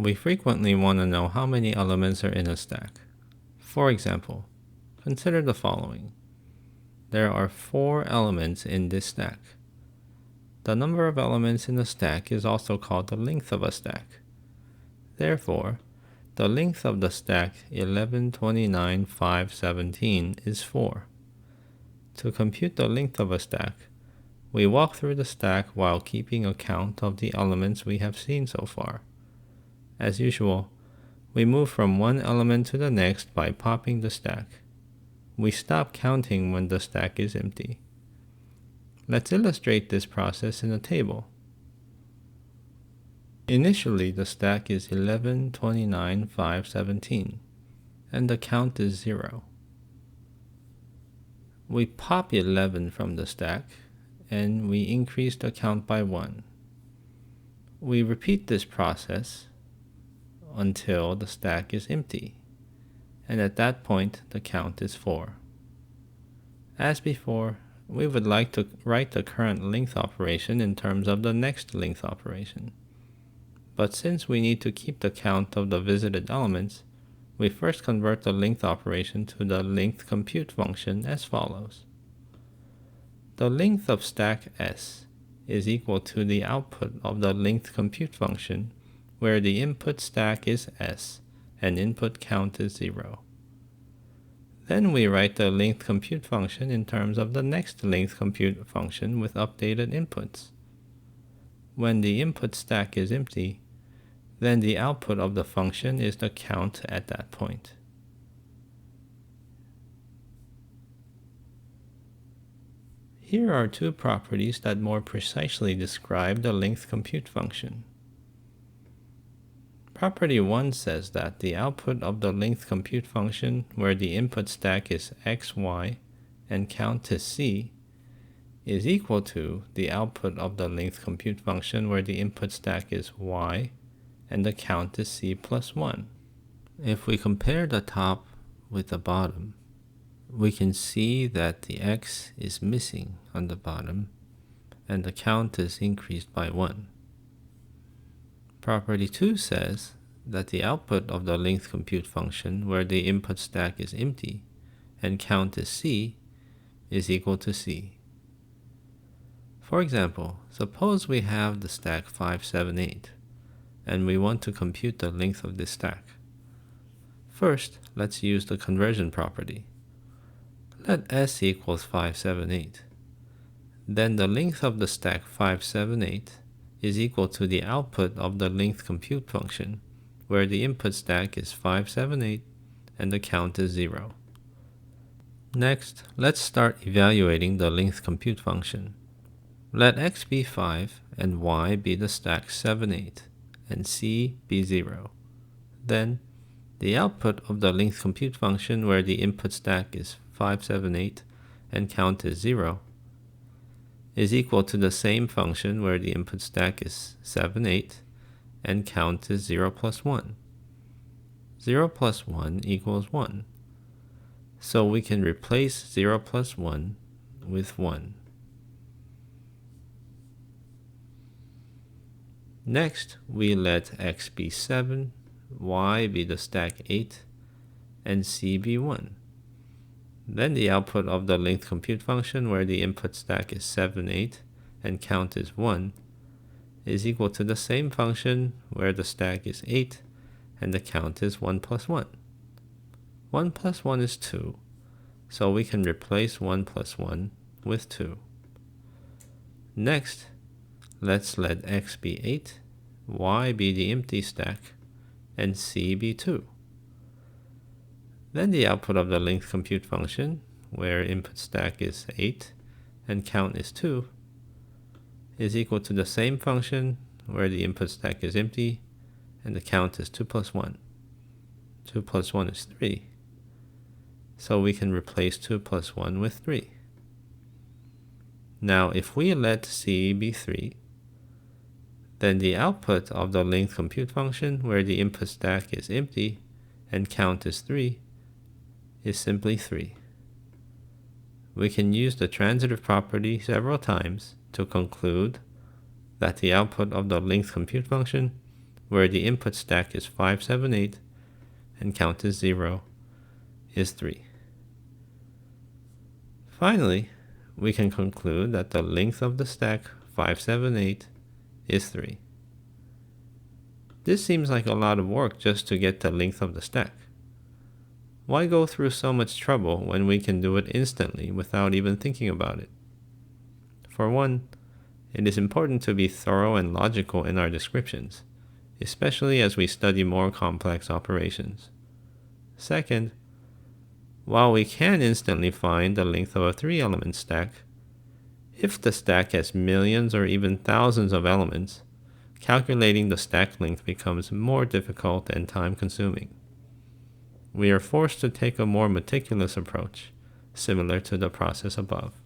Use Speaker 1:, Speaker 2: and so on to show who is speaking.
Speaker 1: we frequently want to know how many elements are in a stack. For example, consider the following. There are 4 elements in this stack. The number of elements in a stack is also called the length of a stack. Therefore, the length of the stack 11, 29, 5, 17 is 4. To compute the length of a stack, we walk through the stack while keeping account of the elements we have seen so far. As usual, we move from one element to the next by popping the stack. We stop counting when the stack is empty. Let's illustrate this process in a table. Initially, the stack is 11, 29, 5, 17, and the count is 0. We pop 11 from the stack, and we increase the count by 1. We repeat this process until the stack is empty, and at that point the count is 4. As before, we would like to write the current length operation in terms of the next length operation. But since we need to keep the count of the visited elements, we first convert the length operation to the length compute function as follows. The length of stack S is equal to the output of the length compute function, where the input stack is S and input count is 0. Then we write the length compute function in terms of the next length compute function with updated inputs. When the input stack is empty, then the output of the function is the count at that point. Here are 2 properties that more precisely describe the length compute function. Property 1 says that the output of the length compute function, where the input stack is x, y, and count is c, is equal to the output of the length compute function, where the input stack is y, and the count is c plus 1. If we compare the top with the bottom, we can see that the x is missing on the bottom, and the count is increased by 1. Property 2 says that the output of the length compute function, where the input stack is empty and count is c, is equal to c. For example, suppose we have the stack 5, 7, 8, and we want to compute the length of this stack. First, let's use the conversion property. Let S equals 5, 7, 8. Then the length of the stack 5, 7, 8 is equal to the output of the length compute function, where the input stack is 5, 7, 8, and the count is 0. Next, let's start evaluating the length compute function. Let x be 5 and y be the stack 7, 8, and c be 0. Then, the output of the length compute function, where the input stack is 5, 7, 8, and count is 0, is equal to the same function where the input stack is 7, 8, and count is 0 plus 1. 0 plus 1 equals 1. So we can replace 0 plus 1 with 1. Next, we let x be 7, y be the stack 8, and c be 1. Then the output of the length compute function, where the input stack is 7, 8, and count is 1, is equal to the same function where the stack is 8, and the count is 1 plus 1. 1 plus 1 is 2, so we can replace 1 plus 1 with 2. Next, let's let x be 8, y be the empty stack, and c be 2. Then the output of the length compute function, where input stack is 8 and count is 2, is equal to the same function where the input stack is empty and the count is 2 plus 1. 2 plus 1 is 3. So we can replace 2 plus 1 with 3. Now if we let c be 3, then the output of the length compute function, where the input stack is empty and count is 3, is simply 3. We can use the transitive property several times to conclude that the output of the length compute function, where the input stack is 5, 7, 8, and count is 0, is 3. Finally, we can conclude that the length of the stack 5, 7, 8 is 3. This seems like a lot of work just to get the length of the stack. Why go through so much trouble when we can do it instantly without even thinking about it? For one, it is important to be thorough and logical in our descriptions, especially as we study more complex operations. Second, while we can instantly find the length of a 3-element stack, if the stack has millions or even thousands of elements, calculating the stack length becomes more difficult and time-consuming. We are forced to take a more meticulous approach, similar to the process above.